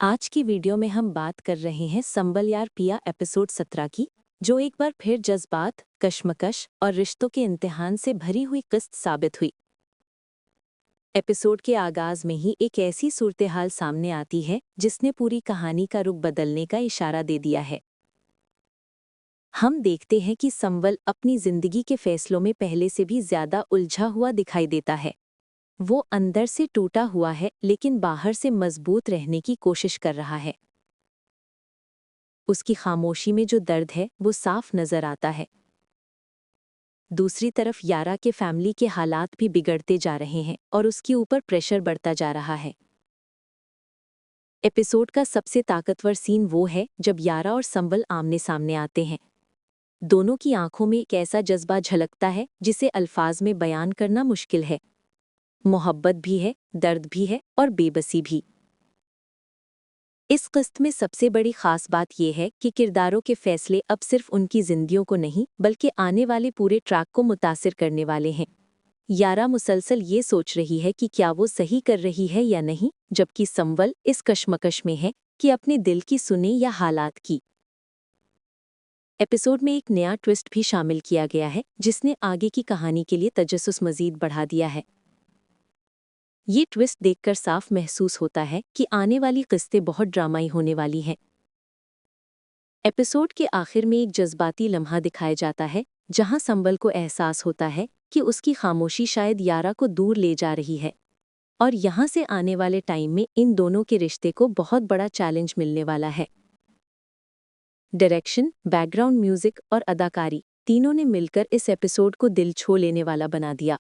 आज की वीडियो में हम बात कर रहे हैं संबल यार पिया एपिसोड 17 की, जो एक बार फिर जज्बात, कश्मकश और रिश्तों के इम्तिहान से भरी हुई किस्त साबित हुई। एपिसोड के आगाज में ही एक ऐसी सूरत-ए-हाल सामने आती है जिसने पूरी कहानी का रुख बदलने का इशारा दे दिया है। हम देखते हैं कि संबल अपनी जिंदगी के फैसलों में पहले से भी ज्यादा उलझा हुआ दिखाई देता है। वो अंदर से टूटा हुआ है लेकिन बाहर से मजबूत रहने की कोशिश कर रहा है। उसकी खामोशी में जो दर्द है वो साफ नजर आता है। दूसरी तरफ यारा के फैमिली के हालात भी बिगड़ते जा रहे हैं और उसके ऊपर प्रेशर बढ़ता जा रहा है। एपिसोड का सबसे ताकतवर सीन वो है जब यारा और संबल आमने सामने आते हैं। दोनों की आंखों में एक ऐसा जज्बा झलकता है जिसे अल्फाज में बयान करना मुश्किल है। मोहब्बत भी है, दर्द भी है और बेबसी भी। इस किस्त में सबसे बड़ी खास बात यह है कि किरदारों के फैसले अब सिर्फ उनकी जिंदगियों को नहीं बल्कि आने वाले पूरे ट्रैक को मुतासिर करने वाले हैं। यारा मुसलसल ये सोच रही है कि क्या वो सही कर रही है या नहीं, जबकि संबल इस कशमकश में है कि अपने दिल की सुने या हालात की। एपिसोड में एक नया ट्विस्ट भी शामिल किया गया है जिसने आगे की कहानी के लिए तजस्सुस मजीद बढ़ा दिया है। ये ट्विस्ट देखकर साफ महसूस होता है कि आने वाली किस्तें बहुत ड्रामाई होने वाली हैं। एपिसोड के आखिर में एक जज्बाती लम्हा दिखाया जाता है जहां संबल को एहसास होता है कि उसकी खामोशी शायद यारा को दूर ले जा रही है और यहाँ से आने वाले टाइम में इन दोनों के रिश्ते को बहुत बड़ा चैलेंज मिलने वाला है। डायरेक्शन, बैकग्राउंड म्यूजिक और अदाकारी तीनों ने मिलकर इस एपिसोड को दिल छू लेने वाला बना दिया।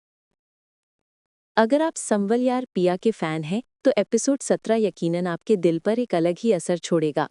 अगर आप संबल यार पिया के फैन हैं तो एपिसोड 17 यकीनन आपके दिल पर एक अलग ही असर छोड़ेगा।